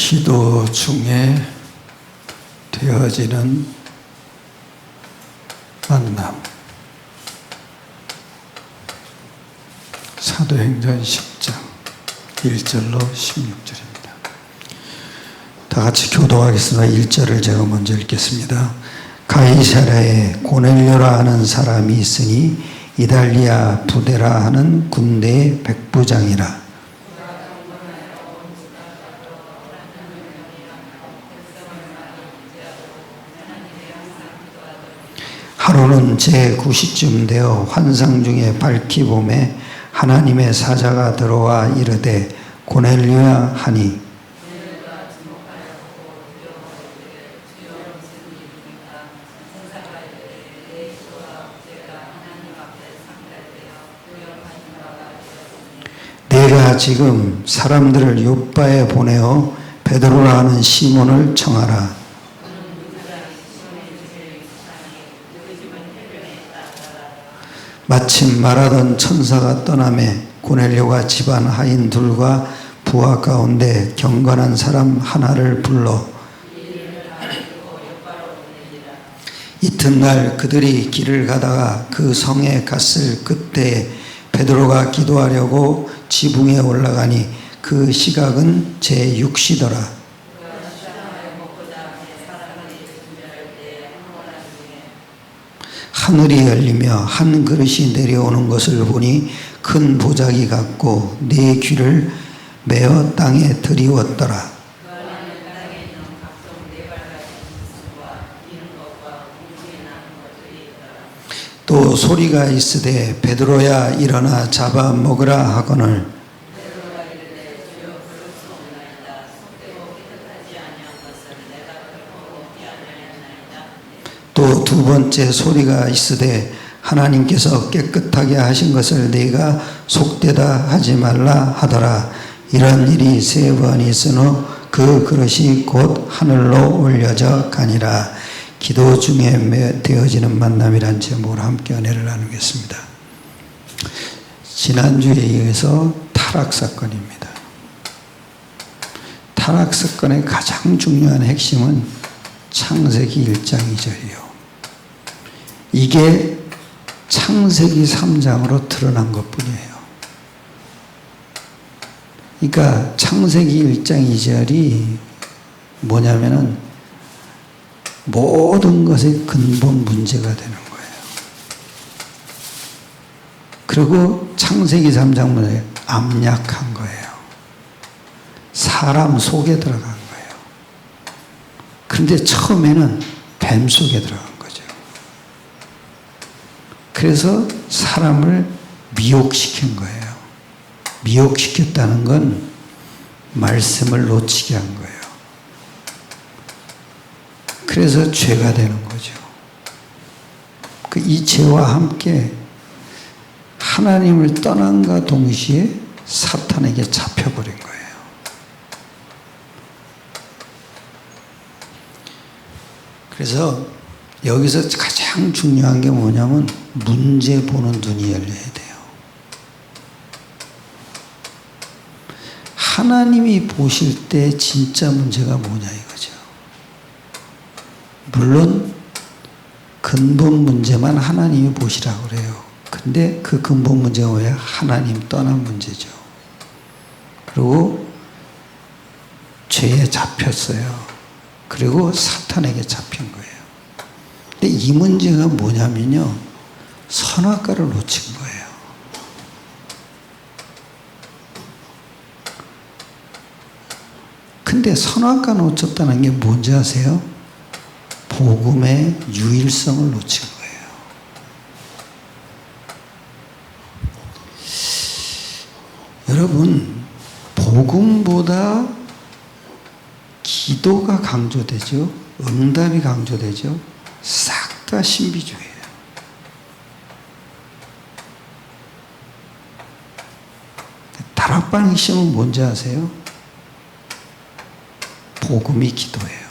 기도 중에 되어지는 만남. 사도행전 10장 1절로 16절입니다. 다 같이 교도하겠습니다. 1절을 제가 먼저 읽겠습니다. 가이사랴에 고넬료라 하는 사람이 있으니 이달리아 부데라 하는 군대의 백부장이라. 하루는 제9시쯤 되어 환상 중에 밝히 봄에 하나님의 사자가 들어와 이르되 고넬료야 하니 내가 지금 사람들을 요빠에 보내어 베드로라 하는 시몬을 청하라. 마침 말하던 천사가 떠나매 고넬료가 집안 하인 둘과 부하 가운데 경건한 사람 하나를 불러 이튿날 그들이 길을 가다가 그 성에 갔을 그때에 베드로가 기도하려고 지붕에 올라가니 그 시각은 제6시더라. 하늘이 열리며 한 그릇이 내려오는 것을 보니 큰 보자기 같고 네 귀를 메어 땅에 들이웠더라. 또 소리가 있으되 베드로야 일어나 잡아 먹으라 하거늘 또 두 번째 소리가 있으되 하나님께서 깨끗하게 하신 것을 네가 속되다 하지 말라 하더라. 이런 일이 세 번 있으므로 그 그릇이 곧 하늘로 올려져 가니라. 기도 중에 되어지는 만남이란 제목으로 함께 은혜를 나누겠습니다. 지난주에 이어서 타락사건입니다. 타락사건의 가장 중요한 핵심은 창세기 1장 2절이요. 이게 창세기 3장으로 드러난 것뿐이에요. 그러니까 창세기 1장 2절이 뭐냐면은 모든 것의 근본 문제가 되는 거예요. 그리고 창세기 3장 문제 암약한 거예요. 사람 속에 들어간 거예요. 그런데 처음에는 뱀 속에 들어간 거죠. 그래서 사람을 미혹시킨 거예요. 미혹시켰다는 건 말씀을 놓치게 한 거예요. 그래서 죄가 되는 거죠. 이 죄와 함께 하나님을 떠난과 동시에 사탄에게 잡혀버린 거예요. 그래서 여기서 가장 중요한 게 뭐냐면 문제 보는 눈이 열려야 돼요. 하나님이 보실 때 진짜 문제가 뭐냐 이거죠. 물론 근본 문제만 하나님이 보시라고 그래요. 근데 그 근본 문제가 뭐예요? 하나님 떠난 문제죠. 그리고 죄에 잡혔어요. 그리고 사탄에게 잡힌 거예요. 근데 이 문제가 뭐냐면요. 선악과를 놓친 거예요. 근데 선악과 놓쳤다는 게 뭔지 아세요? 복음의 유일성을 놓친 거예요. 여러분, 복음보다 기도가 강조되죠. 응답이 강조되죠. 싹 다 신비주의예요. 다락방 핵심은 뭔지 아세요? 복음이 기도예요.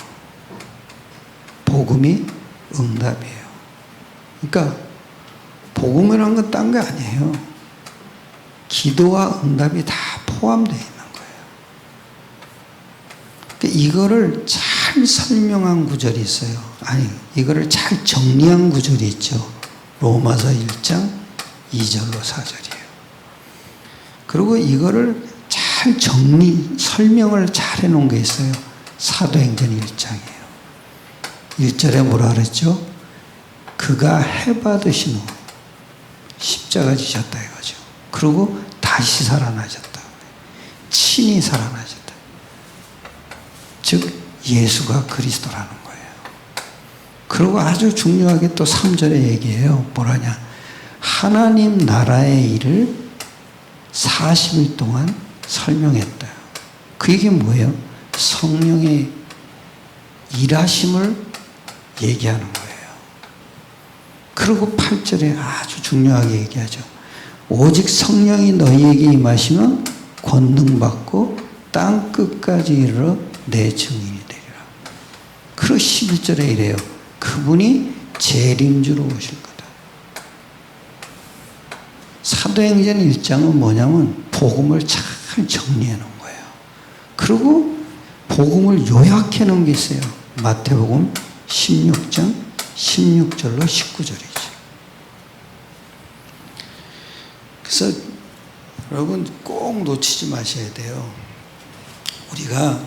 복음이 응답이에요. 그러니까 복음이라는 건 딴 게 아니에요. 기도와 응답이 다 포함되어 있는 거예요. 이거를 잘 설명한 구절이 있어요. 아니, 이거를 잘 정리한 구절이 있죠. 로마서 1장 2절로 4절이에요. 그리고 이거를 잘 설명을 잘 해놓은 게 있어요. 사도행전 1장이에요. 1절에 뭐라 그랬죠? 그가 해받으신 후 십자가 지셨다 이거죠. 그리고 다시 살아나셨다. 친히 살아나셨다. 즉 예수가 그리스도라는 거예요. 그리고 아주 중요하게 또 3절에 얘기해요. 뭐라냐? 하나님 나라의 일을 40일 동안 설명했다. 그 얘기 뭐예요? 성령의 일하심을 얘기하는 거예요. 그리고 8절에 아주 중요하게 얘기하죠. 오직 성령이 너희에게 임하시면 권능받고 땅 끝까지 이르러 내 증인이 되리라. 그리고 11절에 이래요. 그분이 재림주로 오실 거다. 사도행전 1장은 뭐냐면 복음을 잘 정리해 놓은 거예요. 그리고 복음을 요약해 놓은 게 있어요. 마태복음 16장 16절로 19절이죠. 그래서 여러분 꼭 놓치지 마셔야 돼요. 우리가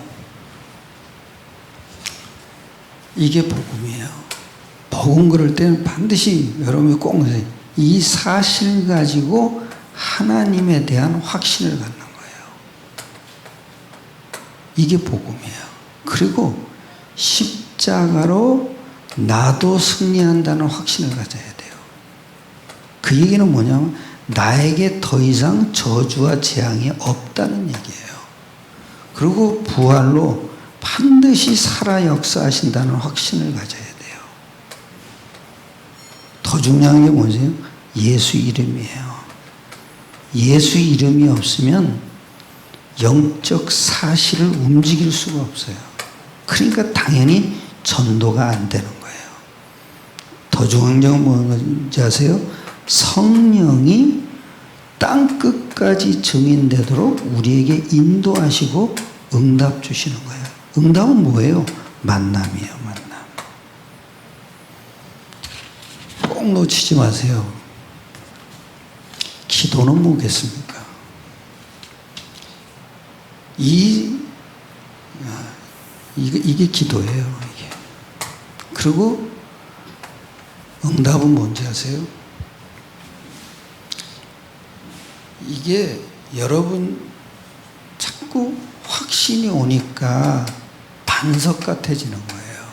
이게 복음이에요. 복음 그럴 때는 반드시 여러분이 꼭 이 사실 가지고 하나님에 대한 확신을 갖는 거예요. 이게 복음이에요. 그리고 십자가로 나도 승리한다는 확신을 가져야 돼요. 그 얘기는 뭐냐면 나에게 더 이상 저주와 재앙이 없다는 얘기예요. 그리고 부활로 반드시 살아 역사하신다는 확신을 가져야 돼요. 더 중요한 게 뭐죠? 예수 이름이에요. 예수 이름이 없으면 영적 사실을 움직일 수가 없어요. 그러니까 당연히 전도가 안 되는 거예요. 더 중요한 건 뭔지 아세요? 성령이 땅 끝까지 증인되도록 우리에게 인도하시고 응답 주시는 거예요. 응답은 뭐예요? 만남이에요. 만남. 꼭 놓치지 마세요. 기도는 뭐겠습니까? 이게 기도예요. 이게. 그리고 응답은 뭔지 아세요? 이게 여러분 자꾸 확신이 오니까 반석 같아지는 거예요.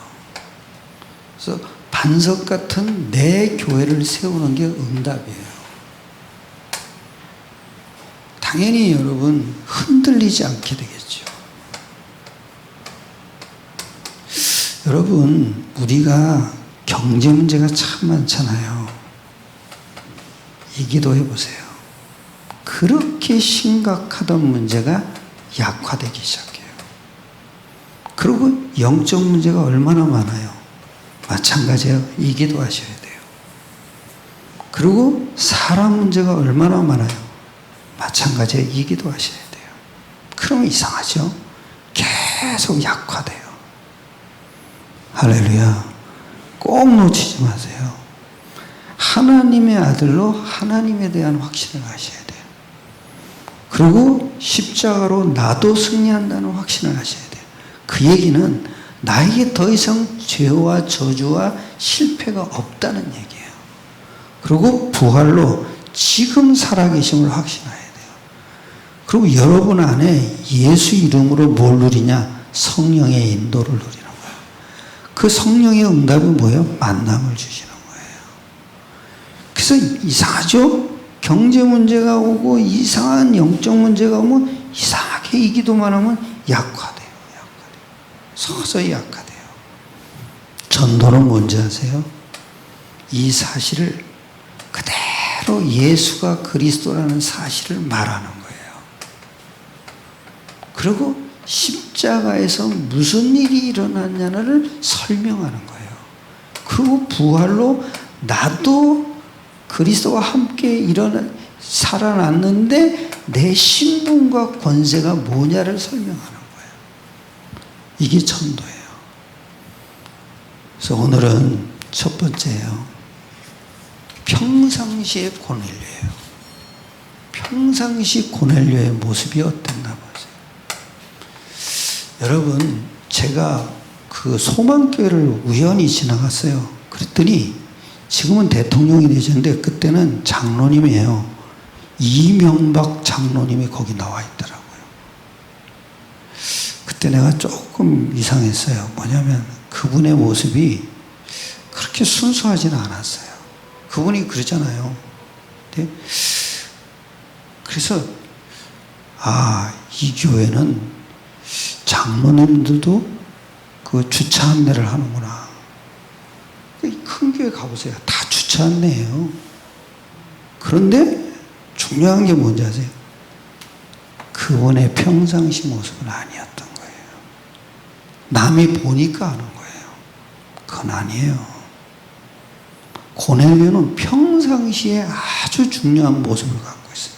그래서 반석 같은 내 교회를 세우는 게 응답이에요. 당연히 여러분 흔들리지 않게 되겠죠. 여러분 우리가 경제 문제가 참 많잖아요. 이 기도해 보세요. 그렇게 심각하던 문제가 약화되기 시작해요. 그리고 영적 문제가 얼마나 많아요. 마찬가지예요. 이 기도하셔야 돼요. 그리고 사람 문제가 얼마나 많아요. 마찬가지예요. 이 기도하셔야 돼요. 그럼 이상하죠. 계속 약화돼요. 할렐루야. 꼭 놓치지 마세요. 하나님의 아들로 하나님에 대한 확신을 하셔야 돼요. 그리고 십자가로 나도 승리한다는 확신을 하셔야 돼요. 그 얘기는 나에게 더 이상 죄와 저주와 실패가 없다는 얘기예요. 그리고 부활로 지금 살아계심을 확신해야 돼요. 그리고 여러분 안에 예수 이름으로 뭘 누리냐? 성령의 인도를 누리는 거예요. 그 성령의 응답은 뭐예요? 만남을 주시는 거예요. 그래서 이상하죠? 경제 문제가 오고 이상한 영적 문제가 오면 이상하게 이 기도만 하면 약화돼요. 서서히 약화돼요. 전도는 뭔지 아세요? 이 사실을 그대로 예수가 그리스도라는 사실을 말하는 거예요. 그리고 십자가에서 무슨 일이 일어났냐를 설명하는 거예요. 그리고 부활로 나도 그리스도와 함께 살아났는데 내 신분과 권세가 뭐냐를 설명하는 거예요. 이게 천도예요. 그래서 오늘은 첫 번째예요. 평상시의 고넬료예요. 평상시 고넬료의 모습이 어땠나 보세요. 여러분, 제가 그 소망교회를 우연히 지나갔어요. 그랬더니 지금은 대통령이 되셨는데 그때는 장로님이에요. 이명박 장로님이 거기 나와 있더라고요. 그때 내가 조금 이상했어요. 뭐냐면 그분의 모습이 그렇게 순수하지는 않았어요. 그분이 그러잖아요. 네? 그래서 이 교회는 장로님들도 그 주차 안내를 하는구나. 큰 교회 가보세요. 다 주차 안내예요. 그런데 중요한 게 뭔지 아세요? 그분의 평상시 모습은 아니었던 거예요. 남이 보니까 아는 거예요. 그건 아니에요. 고넬료는 평상시에 아주 중요한 모습을 갖고 있어요.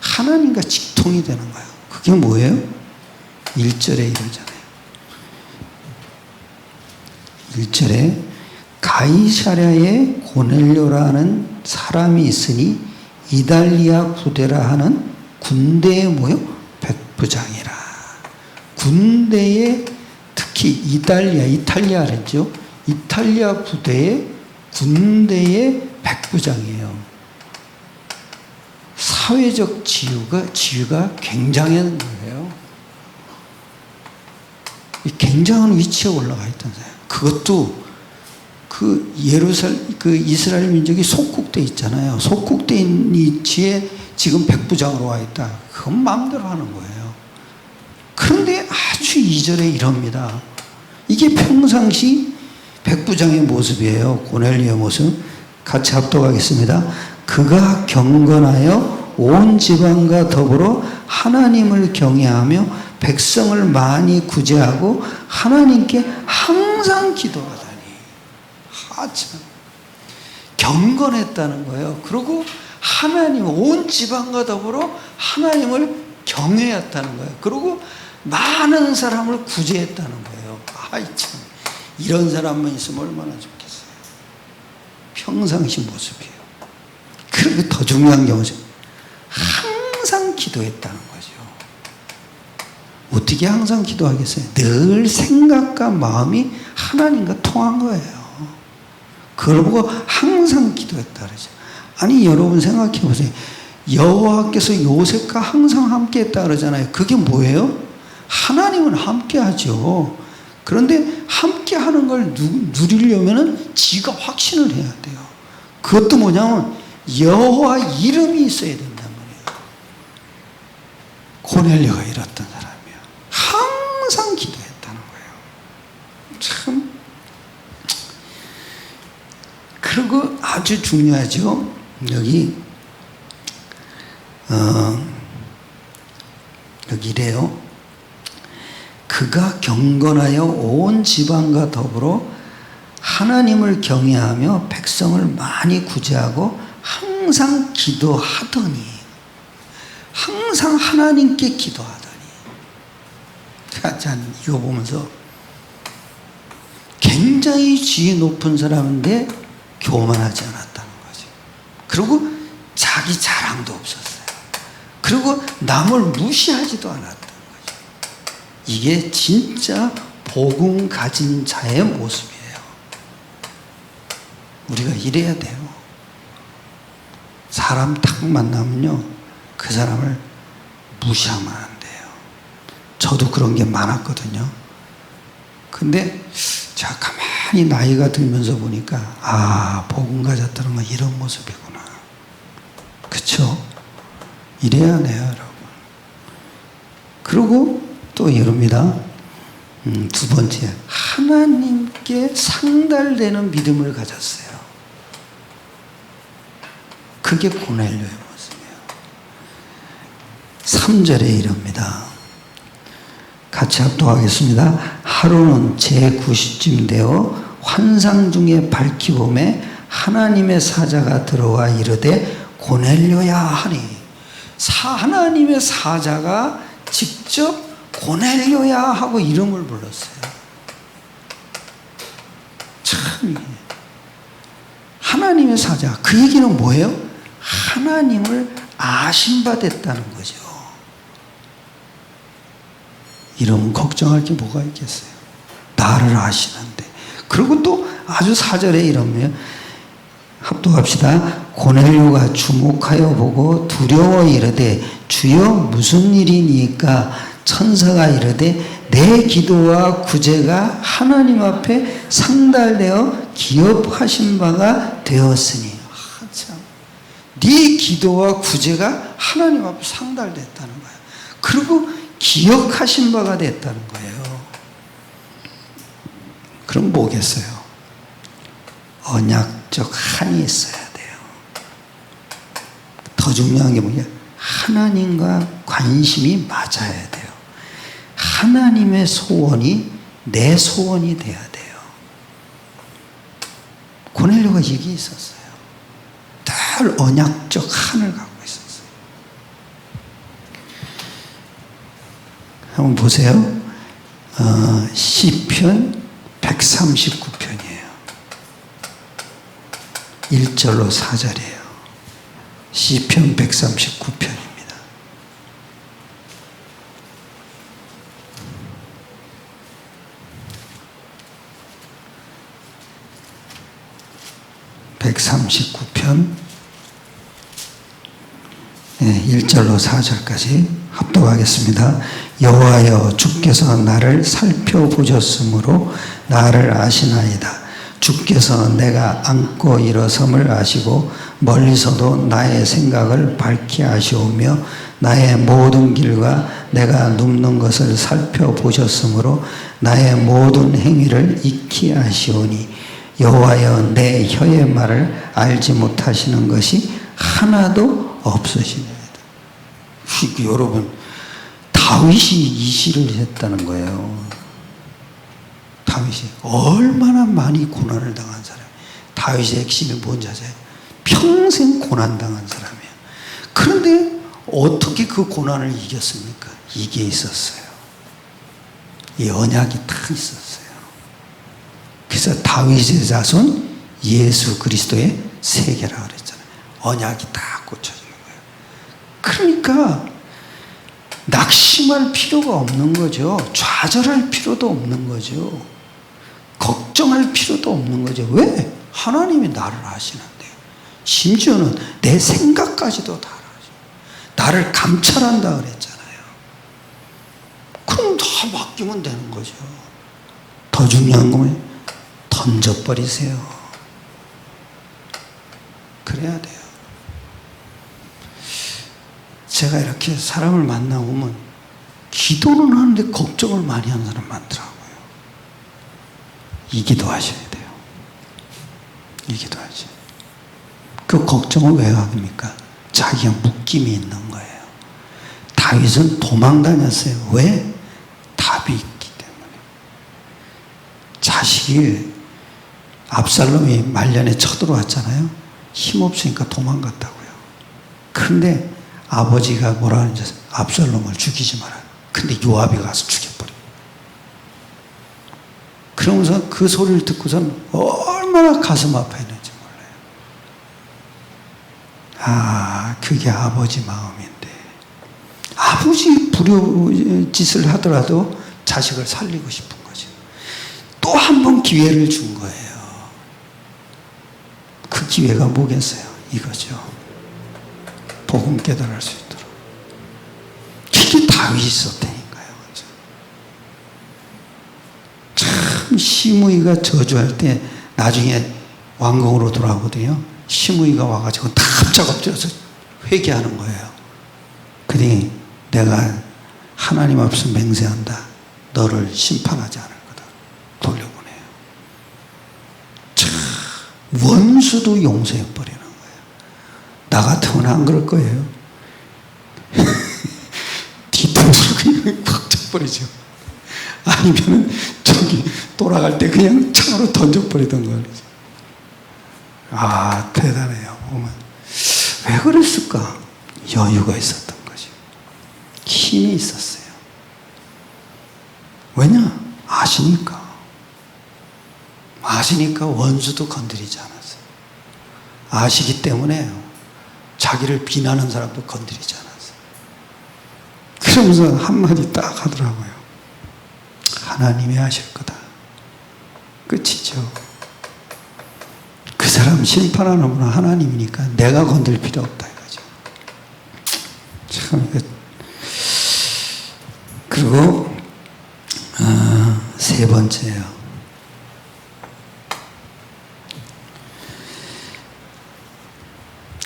하나님과 직통이 되는 거예요. 그게 뭐예요? 1절에 이러잖아요. 1절에 가이사랴에 고넬료라는 사람이 있으니 이달리아 부대라 하는 군대의 뭐요? 백부장이라. 군대에 특히 이탈리아 그랬죠? 이탈리아 부대의 군대의 백부장이에요. 사회적 지위가 굉장한 거예요. 굉장한 위치에 올라가 있던 사람. 그것도 그 이스라엘 민족이 속국돼 있잖아요. 속국돼 있는 위치에 지금 백부장으로 와 있다. 그건 마음대로 하는 거예요. 그런데 아주 2절에 이럽니다. 이게 평상시 백부장의 모습이에요. 고넬료의 모습. 같이 합독하겠습니다. 그가 경건하여 온 지방과 더불어 하나님을 경외하며 백성을 많이 구제하고 하나님께 항상 기도하다니. 참. 경건했다는 거예요. 그리고 하나님, 온 지방과 더불어 하나님을 경외했다는 거예요. 그리고 많은 사람을 구제했다는 거예요. 참. 이런 사람만 있으면 얼마나 좋겠어요. 평상시 모습이에요. 그리고 더 중요한 게 뭐죠? 항상 기도했다는 거죠. 어떻게 항상 기도하겠어요? 늘 생각과 마음이 하나님과 통한 거예요. 그걸 보고 항상 기도했다 그러죠. 아니, 여러분 생각해 보세요. 여호와께서 요셉과 항상 함께 했다 그러잖아요. 그게 뭐예요? 하나님은 함께 하죠. 그런데 함께 하는 걸 누리려면은 지가 확신을 해야 돼요. 그것도 뭐냐면 여호와 이름이 있어야 된단 말이에요. 고넬료가 이랬던 사람이에요. 항상 기도했다는 거예요. 참. 그리고 아주 중요하죠. 여기 이래요. 그가 경건하여 온 지방과 더불어 하나님을 경외하며 백성을 많이 구제하고 항상 기도하더니, 항상 하나님께 기도하더니. 참, 이거 보면서 굉장히 지위 높은 사람인데 교만하지 않았다는 거죠. 그리고 자기 자랑도 없었어요. 그리고 남을 무시하지도 않았다는 거죠. 이게 진짜 복음 가진 자의 모습이에요. 우리가 이래야 돼요. 사람 딱 만나면요, 그 사람을 무시하면 안 돼요. 저도 그런 게 많았거든요. 근데 제가 가만히 나이가 들면서 보니까 복음 가졌다는 건 이런 모습이구나. 그쵸? 이래야 해요, 여러분. 그리고 또 이럽니다. 두 번째, 하나님께 상달되는 믿음을 가졌어요. 그게 고넬료의 모습이에요. 3절에 이럽니다. 같이 합독하겠습니다. 하루는 제9시쯤 되어 환상 중에 밝히 보매 하나님의 사자가 들어와 이르되 고넬료야 하니. 하나님의 사자가 직접 고넬료야 하고 이름을 불렀어요. 참 이게 하나님의 사자. 그 얘기는 뭐예요? 하나님을 아신 바 됐다는 거죠. 이러면 걱정할 게 뭐가 있겠어요? 나를 아시는데. 그리고 또 아주 4절에 이러면 합독합시다. 고넬료가 주목하여 보고 두려워 이르되 주여 무슨 일이니까? 천사가 이르되 내 기도와 구제가 하나님 앞에 상달되어 기업하신 바가 되었으니. 참. 네 기도와 구제가 하나님 앞에 상달됐다는 거예요. 그리고 기억하신 바가 됐다는 거예요. 그럼 뭐겠어요? 언약적 한이 있어야 돼요. 더 중요한 게 뭐냐? 하나님과 관심이 맞아야 돼요. 하나님의 소원이 내 소원이 돼야 돼요. 고넬료가 이게 있었어요. 늘 언약적 한을 갖고 있었어요. 한번 보세요. 시편 139편이에요. 1절로 4절이에요. 시편 139편입니다. (139편) 1절로 4절까지 합독하겠습니다. 여호와여 주께서 나를 살펴보셨으므로 나를 아시나이다. 주께서 내가 앉고 일어섬을 아시고 멀리서도 나의 생각을 밝히 아시오며 나의 모든 길과 내가 눕는 것을 살펴보셨으므로 나의 모든 행위를 익히 아시오니 여호와여 내 혀의 말을 알지 못하시는 것이 하나도 없으시니이다. 여러분 다윗이 이 시를 했다는 거예요. 다윗이 얼마나 많이 고난을 당한 사람이에요. 다윗의 핵심이 뭔지 아세요? 평생 고난당한 사람이에요. 그런데 어떻게 그 고난을 이겼습니까? 이게 있었어요. 이 언약이 다 있었어요. 그래서 다윗의 자손 예수 그리스도의 세계라 그랬잖아요. 언약이 다 꽂혀지는 거예요. 그러니까 낙심할 필요가 없는 거죠. 좌절할 필요도 없는 거죠. 걱정할 필요도 없는 거죠. 왜? 하나님이 나를 아시는데. 심지어는 내 생각까지도 다 알아요. 나를 감찰한다 그랬잖아요. 그럼 다 맡기면 되는 거죠. 더 중요한 건 던져버리세요. 그래야 돼요. 제가 이렇게 사람을 만나보면 기도는 하는데 걱정을 많이 하는 사람 많더라고요. 이 기도하셔야 돼요. 이 기도하셔야 돼요. 그 걱정을 왜 합니까? 자기가 묶임이 있는 거예요. 다윗은 도망 다녔어요. 왜? 답이 있기 때문에. 자식이 압살롬이 말년에 쳐들어왔잖아요. 힘없으니까 도망갔다고요. 그런데 아버지가 뭐라 하는지 압살롬을 죽이지 마라. 근데 요압이 가서 죽여버려요. 그러면서 그 소리를 듣고선 얼마나 가슴 아파했는지 몰라요. 아, 그게 아버지 마음인데. 아버지 불효짓을 하더라도 자식을 살리고 싶은 거죠. 또 한 번 기회를 준 거예요. 그 기회가 뭐겠어요? 이거죠. 복음 깨달을 수 있도록. 이게 다윗이 있었다니까요. 참 시므이가 저주할 때 나중에 왕궁으로 돌아오거든요. 시므이가 와가지고 납작 엎드려서 회개하는 거예요. 그러니 내가 하나님 앞에서 맹세한다. 너를 심판하지 않을 거다. 돌려보내요. 참 원수도 용서해버리는 거예요. 나 같으면 안 그럴 거예요. 뒤통수를 그냥 팍 쳐버리죠. 아니면 저기 돌아갈 때 그냥 창으로 던져버리던 거죠. 아, 대단해요. 보면 왜 그랬을까? 여유가 있었던 거죠. 힘이 있었어요. 왜냐? 아시니까. 아시니까 원수도 건드리지 않았어요. 아시기 때문에 자기를 비난하는 사람도 건드리지 않았어요. 그러면서 한마디 딱 하더라고요. 하나님이 하실 거다. 끝이죠. 그 사람 심판하는 분은 하나님이니까 내가 건들 필요 없다 이거죠. 참. 그리고 세 번째요.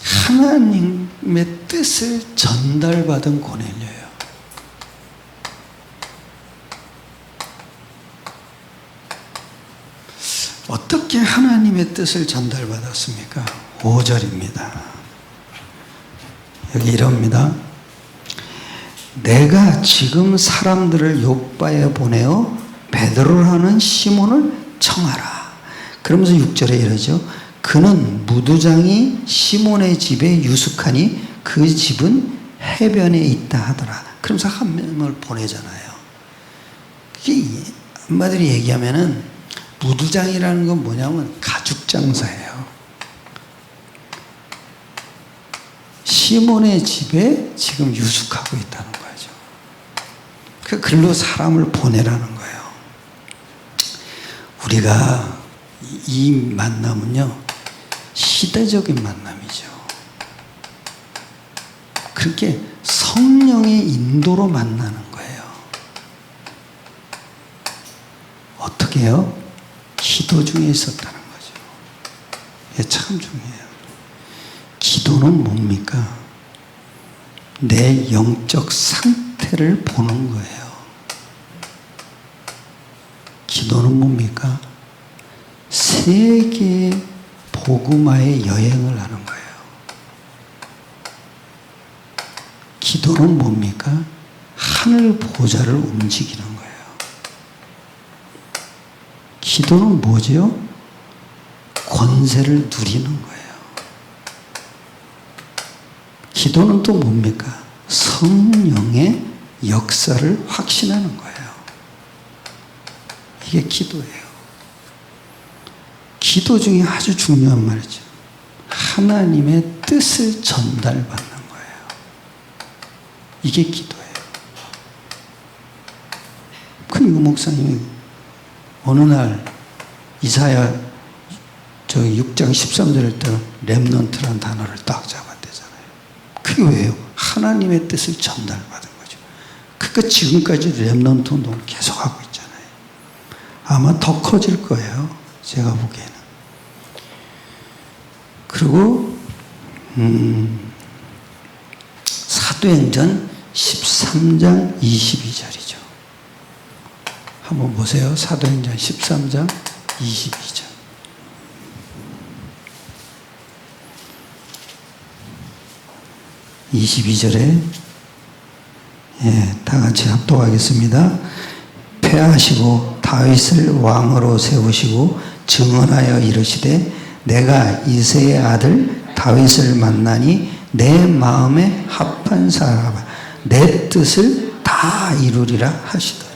하나님의 뜻을 전달받은 고넬료예요. 어떻게 하나님의 뜻을 전달받았습니까? 5절입니다. 여기 이럽니다. 내가 지금 사람들을 욥바에 보내어 베드로라는 시몬을 청하라. 그러면서 6절에 이러죠. 그는 무두장이 시몬의 집에 유숙하니 그 집은 해변에 있다 하더라. 그러면서 한 명을 보내잖아요. 이게 한마디로 얘기하면은 무두장이라는 건 뭐냐면 가죽장사예요. 시몬의 집에 지금 유숙하고 있다는 거죠. 그 글로 사람을 보내라는 거예요. 우리가 이 만남은요, 시대적인 만남이죠. 그렇게 성령의 인도로 만나는 거예요. 어떻게 해요? 기도 중에 있었다는 거죠. 이게 참 중요해요. 기도는 뭡니까? 내 영적 상태를 보는 거예요. 기도는 뭡니까? 세계 복음화의 여행을 하는 거예요. 기도는 뭡니까? 하늘 보좌를 움직이는 거예요. 기도는 뭐죠? 권세를 누리는 거예요. 기도는 또 뭡니까? 성령의 역사를 확신하는 거예요. 이게 기도예요. 기도 중에 아주 중요한 말이죠. 하나님의 뜻을 전달받는 거예요. 이게 기도예요. 그리고 목사님이 어느 날 이사야 6장 13절에 때 렘넌트라는 단어를 딱 잡았대잖아요. 그게 왜요? 하나님의 뜻을 전달받은 거죠. 그러니까 지금까지 렘넌트 운동을 계속하고 있잖아요. 아마 더 커질 거예요. 제가 보기에는. 그리고 사도행전 13장 22절이죠. 한번 보세요. 사도행전 13장 22절. 다 같이 합독하겠습니다. 패하시고 다윗을 왕으로 세우시고 증언하여 이르시되 내가 이새의 아들 다윗을 만나니 내 마음에 합한 사람아 내 뜻을 다 이루리라 하시더니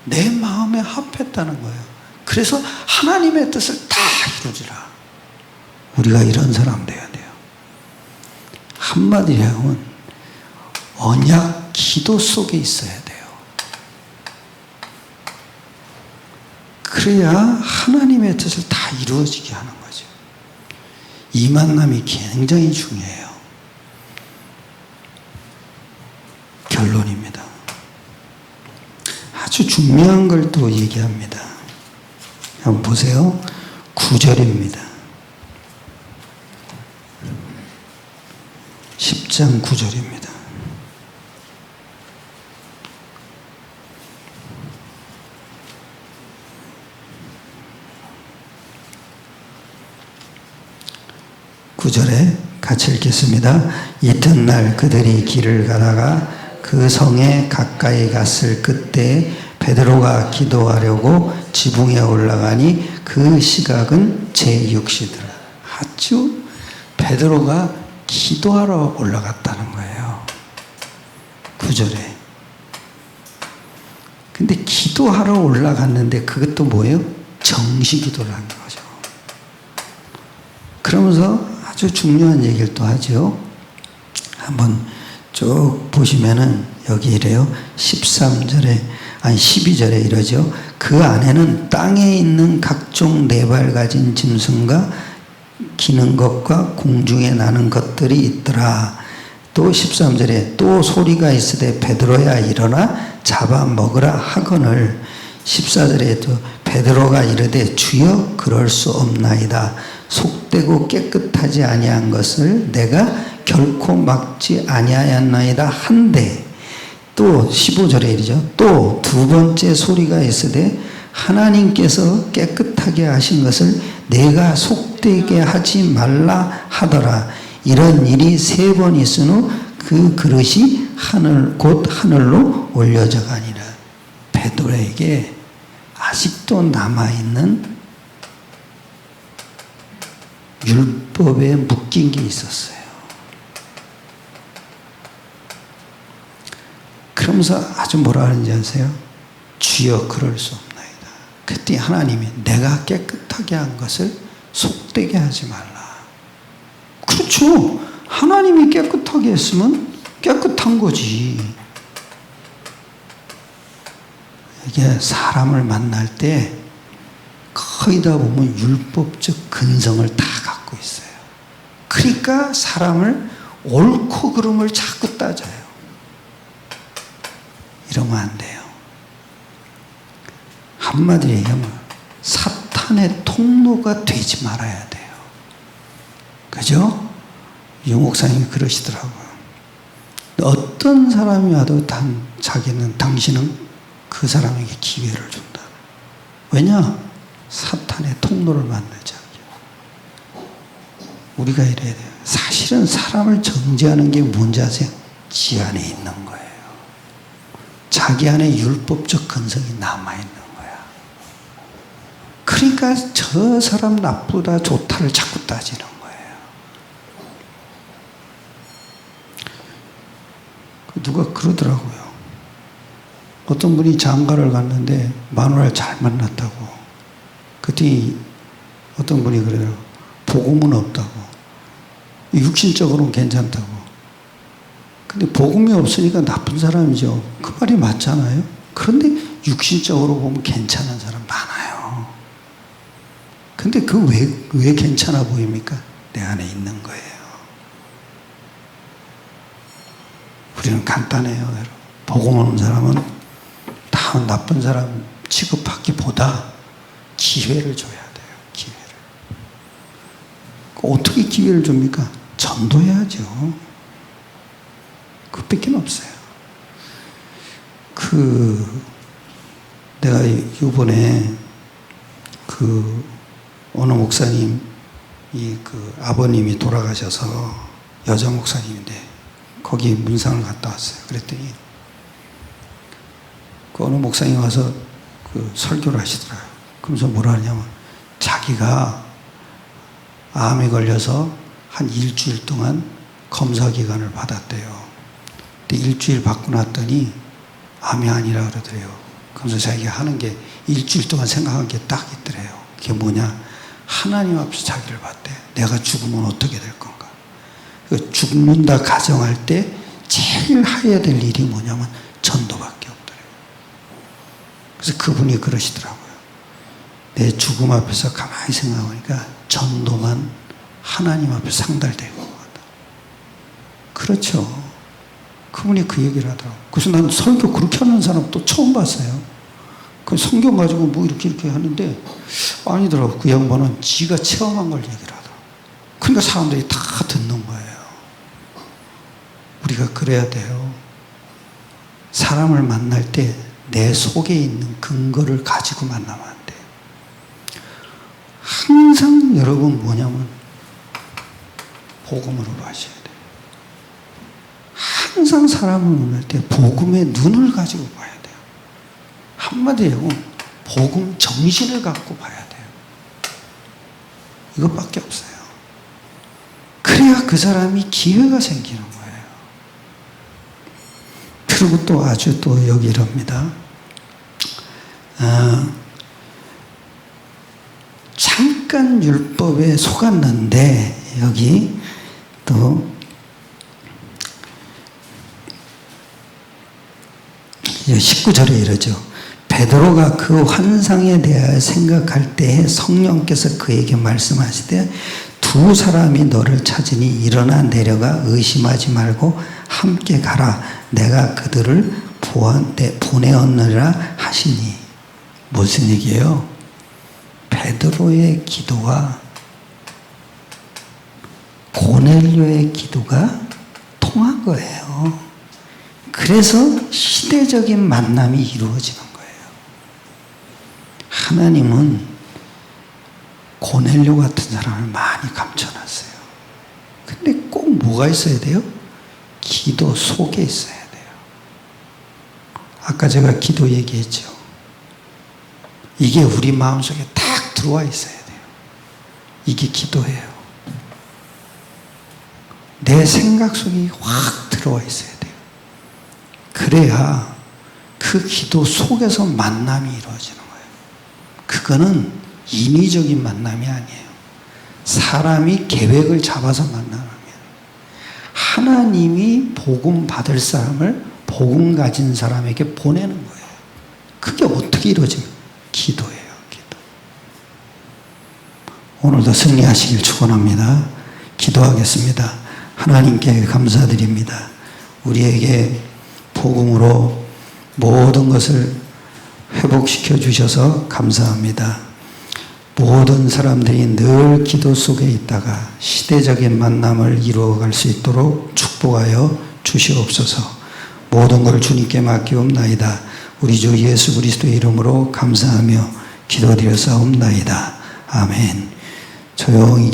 내 마음에 합했다는 거예요. 그래서 하나님의 뜻을 다 이루리라. 우리가 이런 사람 돼야 돼요. 한마디로 하면 언약 기도 속에 있어야 돼요. 그래야 하나님의 뜻을 다 이루어지게 하는 거죠. 이 만남이 굉장히 중요해요. 결론입니다. 아주 중요한 걸 또 얘기합니다. 한번 보세요. 9절입니다. 10장 9절입니다. 구절에 같이 읽겠습니다. 이튿날 그들이 길을 가다가 그 성에 가까이 갔을 그때 베드로가 기도하려고 지붕에 올라가니 그 시각은 제6시더라. 아주 베드로가 기도하러 올라갔다는 거예요. 9절에. 근데 기도하러 올라갔는데 그것도 뭐예요? 정시 기도를 한 거죠. 그러면서 아주 중요한 얘기를 또 하죠. 한번 쭉 보시면은 여기 이래요. 12절에 이러죠. 그 안에는 땅에 있는 각종 네 발 가진 짐승과 기는 것과 공중에 나는 것들이 있더라. 또 13절에 또 소리가 있으되 베드로야 일어나 잡아 먹으라 하거늘 14절에 또 베드로가 이르되 주여 그럴 수 없나이다. 속되고 깨끗하지 아니한 것을 내가 결코 막지 아니하였나이다 한데 또 15절에 이르죠. 또 두 번째 소리가 있으되 하나님께서 깨끗하게 하신 것을 내가 속되게 하지 말라 하더라. 이런 일이 세 번 있은 후 그 그릇이 곧 하늘로 올려져 가니라. 베드로에게 아직도 남아있는 율법에 묶인 게 있었어요. 그러면서 아주 뭐라 하는지 아세요? 주여 그럴 수 없나이다. 그때 하나님이 내가 깨끗하게 한 것을 속되게 하지 말라. 그렇죠. 하나님이 깨끗하게 했으면 깨끗한 거지. 이게 사람을 만날 때 거의 다 보면 율법적 근성을 다 갖고 있어요. 그러니까 사람을 옳고 그름을 자꾸 따져요. 이러면 안 돼요. 한마디로 얘기하면 사탄의 통로가 되지 말아야 돼요. 그죠? 유 목사님이 그러시더라고요. 어떤 사람이 와도 당신은 그 사람에게 기회를 준다. 왜냐? 사탄의 통로를 만들지 않게. 우리가 이래야 돼요. 사실은 사람을 정죄하는 게 뭔지 아세요? 지 안에 있는 거예요. 자기 안에 율법적 근성이 남아있는 거야. 그러니까 저 사람 나쁘다 좋다를 자꾸 따지는 거예요. 누가 그러더라고요. 어떤 분이 장가를 갔는데 마누라를 잘 만났다고. 그때 어떤 분이 그러더라고요. 복음은 없다고. 육신적으로는 괜찮다고. 근데 복음이 없으니까 나쁜 사람이죠. 그 말이 맞잖아요. 그런데 육신적으로 보면 괜찮은 사람 많아요. 근데 왜 괜찮아 보입니까? 내 안에 있는 거예요. 우리는 간단해요. 여러분. 복음 없는 사람은 다 나쁜 사람 취급하기보다 기회를 줘야 돼요. 기회를. 어떻게 기회를 줍니까? 전도해야죠. 그것밖에 없어요. 내가 이번에 어느 목사님, 아버님이 돌아가셔서 여자 목사님인데 거기 문상을 갔다 왔어요. 그랬더니 어느 목사님이 와서 설교를 하시더라고요. 그러면서 뭐라 하냐면 자기가 암에 걸려서 한 일주일 동안 검사 기간을 받았대요. 근데 일주일 받고 났더니 암이 아니라 그러더래요. 그러면서 자기가 하는 게 일주일 동안 생각한 게 딱 있더래요. 그게 뭐냐? 하나님 앞에서 자기를 봤대. 내가 죽으면 어떻게 될 건가? 죽는다 가정할 때 제일 해야 될 일이 뭐냐면 전도밖에 없더래요. 그래서 그분이 그러시더라고요. 내 죽음 앞에서 가만히 생각하니까 전도만 하나님 앞에 상달될 것 같다. 그렇죠. 그분이 그 얘기를 하더라고요. 그래서 난 설교 그렇게 하는 사람 또 처음 봤어요. 그 성경 가지고 뭐 이렇게 하는데 아니더라고요. 그 양반은 지가 체험한 걸 얘기를 하더라고요. 그러니까 사람들이 다 듣는 거예요. 우리가 그래야 돼요. 사람을 만날 때 내 속에 있는 근거를 가지고 만나면 안 돼요. 항상 여러분 뭐냐면 복음으로 하셔야 돼요. 항상 사람을 만날 때 복음의 눈을 가지고 봐야 돼요. 한마디로 복음 정신을 갖고 봐야 돼요. 이것밖에 없어요. 그래야 그 사람이 기회가 생기는 거예요. 그리고 또 아주 또 여기 이럽니다. 잠깐 율법에 속았는데 여기 또 19절에 이러죠. 베드로가 그 환상에 대하여 생각할 때에 성령께서 그에게 말씀하시되 두 사람이 너를 찾으니 일어나 내려가 의심하지 말고 함께 가라. 내가 그들을 보내었느라 하시니. 무슨 얘기예요? 베드로의 기도와 고넬료의 기도가 통한 거예요. 그래서 시대적인 만남이 이루어지는 거예요. 하나님은 고넬료 같은 사람을 많이 감춰놨어요. 근데 꼭 뭐가 있어야 돼요? 기도 속에 있어야 돼요. 아까 제가 기도 얘기했죠. 이게 우리 마음속에 딱 들어와 있어야 돼요. 이게 기도예요. 내 생각 속에 확 들어와 있어야 돼요. 그래야 그 기도 속에서 만남이 이루어지는 거예요. 그거는 인위적인 만남이 아니에요. 사람이 계획을 잡아서 만나는 게 아니에요. 하나님이 복음 받을 사람을 복음 가진 사람에게 보내는 거예요. 그게 어떻게 이루어지면 기도예요. 기도. 오늘도 승리하시길 축원합니다. 기도하겠습니다. 하나님께 감사드립니다. 우리에게 복음으로 모든 것을 회복시켜 주셔서 감사합니다. 모든 사람들이 늘 기도 속에 있다가 시대적인 만남을 이루어갈 수 있도록 축복하여 주시옵소서. 모든 걸 주님께 맡기옵나이다. 우리 주 예수 그리스도의 이름으로 감사하며 기도드렸사옵나이다. 아멘. 조용히